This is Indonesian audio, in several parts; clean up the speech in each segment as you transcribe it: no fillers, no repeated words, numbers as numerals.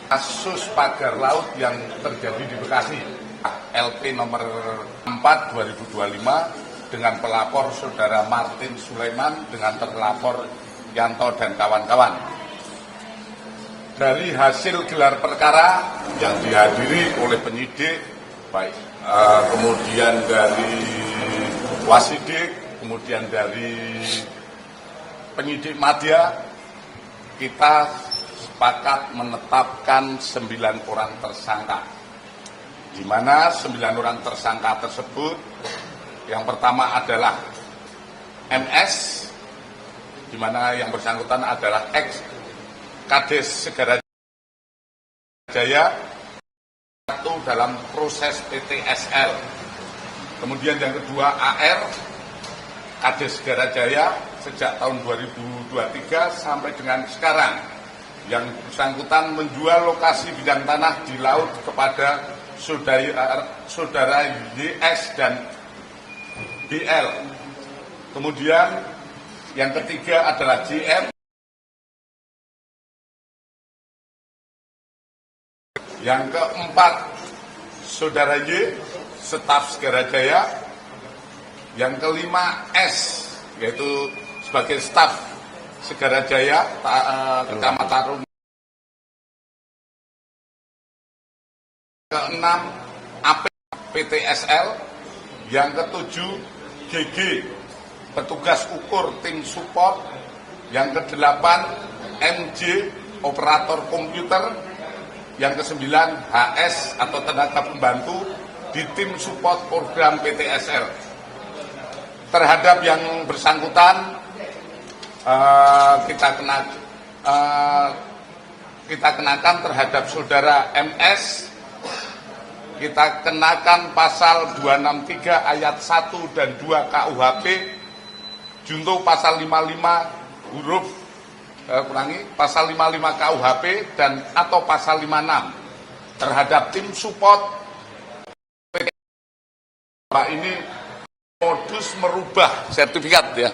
kasus pagar laut yang terjadi di Bekasi, LP nomor 4 2025 dengan pelapor Saudara Martin Sulaiman dengan terlapor Yanto dan kawan-kawan. Dari hasil gelar perkara yang dihadiri oleh penyidik, baik kemudian dari wasidik, kemudian dari penyidik madya, kita sepakat menetapkan 9 orang tersangka, di mana 9 orang tersangka tersebut yang pertama adalah MS, di mana yang bersangkutan adalah ex Kades Segara Jaya satu dalam proses PTSL. Kemudian yang kedua AR, Kades Segara Jaya sejak tahun 2023 sampai dengan sekarang, yang bersangkutan menjual lokasi bidang tanah di laut kepada saudara YS dan BL. Kemudian yang ketiga adalah JM. Yang keempat, saudara Y, staf Segara Jaya. Yang kelima, S, yaitu sebagai staf Segara Jaya, Kecamatan Rumah. Keenam, AP, PTSL. Yang ketujuh, GG, petugas ukur tim support. Yang kedelapan, MJ, operator komputer. Yang kesembilan, HS atau tenaga pembantu di tim support program PTSL. Terhadap yang bersangkutan kita kenakan terhadap saudara MS, kita kenakan pasal 263 ayat 1 dan 2 KUHP, junto pasal 55 huruf pasal 55 KUHP dan atau pasal 56 terhadap tim support. Ini modus merubah sertifikat, ya,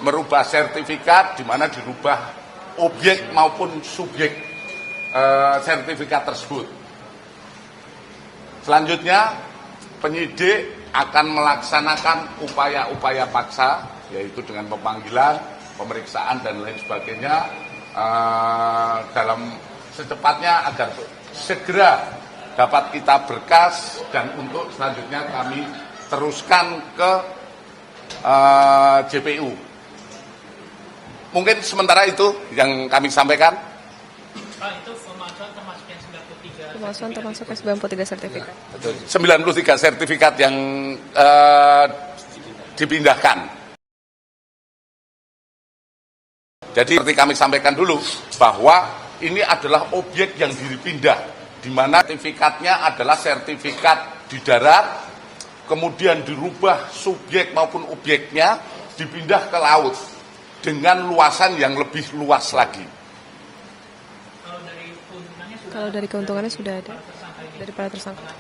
merubah sertifikat, di mana dirubah objek maupun subjek sertifikat tersebut. Selanjutnya penyidik akan melaksanakan upaya-upaya paksa, yaitu dengan pemanggilan, pemeriksaan dan lain sebagainya dalam secepatnya agar segera dapat kita berkas, dan untuk selanjutnya kami teruskan ke JPU. Mungkin sementara itu yang kami sampaikan. Itu pemalsuan termasuk yang 93. Pemalsuan termasuk yang 93 sertifikat. Betul. 93 sertifikat yang dipindahkan. Jadi seperti kami sampaikan dulu bahwa ini adalah objek yang dipindah, di mana sertifikatnya adalah sertifikat di darat, kemudian dirubah subjek maupun objeknya, dipindah ke laut dengan luasan yang lebih luas lagi. Kalau dari keuntungannya sudah ada dari para tersangka.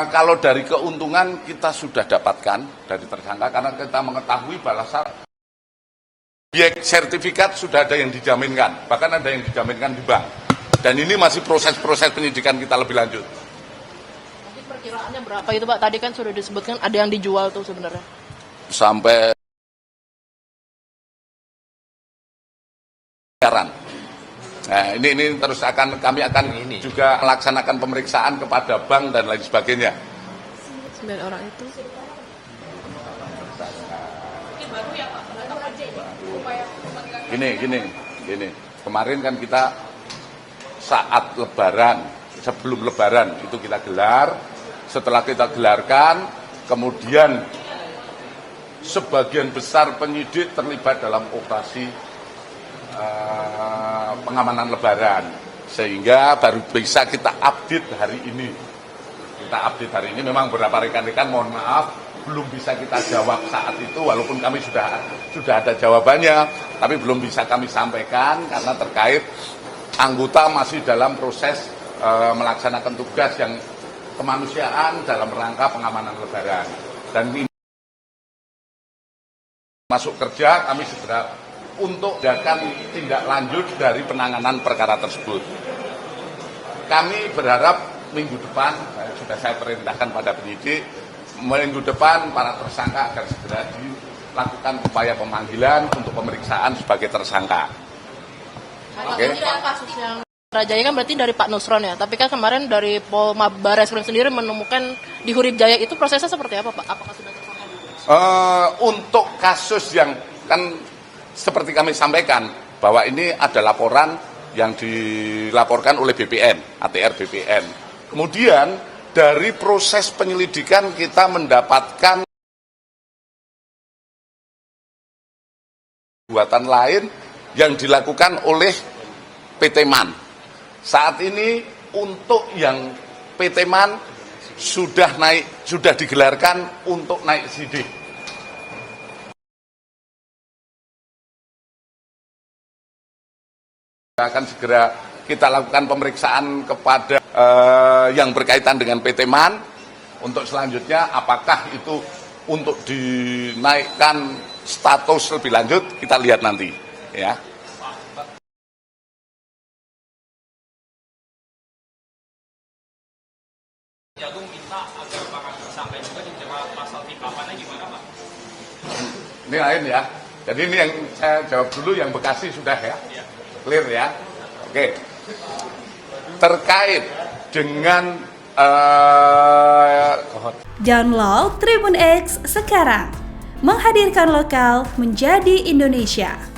Kalau dari keuntungan kita sudah dapatkan dari tersangka, karena kita mengetahui bahwa objek sertifikat sudah ada yang dijaminkan, bahkan ada yang dijaminkan di bank. Dan ini masih proses-proses penyidikan kita lebih lanjut. Mungkin perkiraannya berapa itu, Pak? Tadi kan sudah disebutkan ada yang dijual tuh sebenarnya. Sampai sekarang. Nah, ini terus kami akan juga melaksanakan pemeriksaan kepada bank dan lain sebagainya. 9 orang itu. Gini. Kemarin kan kita saat Lebaran, sebelum Lebaran itu kita gelar. Setelah kita gelarkan, kemudian sebagian besar penyidik terlibat dalam operasi pengamanan Lebaran, sehingga baru bisa kita update hari ini. Memang beberapa rekan-rekan, mohon maaf, belum bisa kita jawab saat itu, walaupun kami sudah ada jawabannya, tapi belum bisa kami sampaikan karena terkait anggota masih dalam proses melaksanakan tugas yang kemanusiaan dalam rangka pengamanan Lebaran. Dan ini masuk kerja, kami segera untuk tindak lanjut dari penanganan perkara tersebut. kami berharap minggu depan, sudah saya perintahkan pada penyidik, minggu depan para tersangka agar segera dilakukan upaya pemanggilan untuk pemeriksaan sebagai tersangka. Oke. Ini kan kasus yang Rajaya kan berarti dari Pak Nusron ya, tapi kan kemarin dari Polma Barreskrim sendiri menemukan di Hurib Jaya itu prosesnya seperti apa Pak? Apakah sudah tersangka? Untuk kasus yang kan seperti kami sampaikan bahwa ini ada laporan yang dilaporkan oleh BPN, ATR BPN. Kemudian dari proses penyelidikan kita mendapatkan perbuatan lain yang dilakukan oleh PT MAN. Saat ini untuk yang PT MAN sudah digelarkan untuk naik sidik. Akan segera kita lakukan pemeriksaan kepada yang berkaitan dengan PT MAN untuk selanjutnya apakah itu untuk dinaikkan status lebih lanjut kita lihat nanti ya. Jagung minta agar para tersangka juga dijerat pasal tikapannya gimana Pak? Ini lain ya. Jadi ini yang saya jawab dulu yang Bekasi sudah ya. Clear ya. Oke. Terkait dengan Download Tribun X sekarang. Menghadirkan lokal menjadi Indonesia.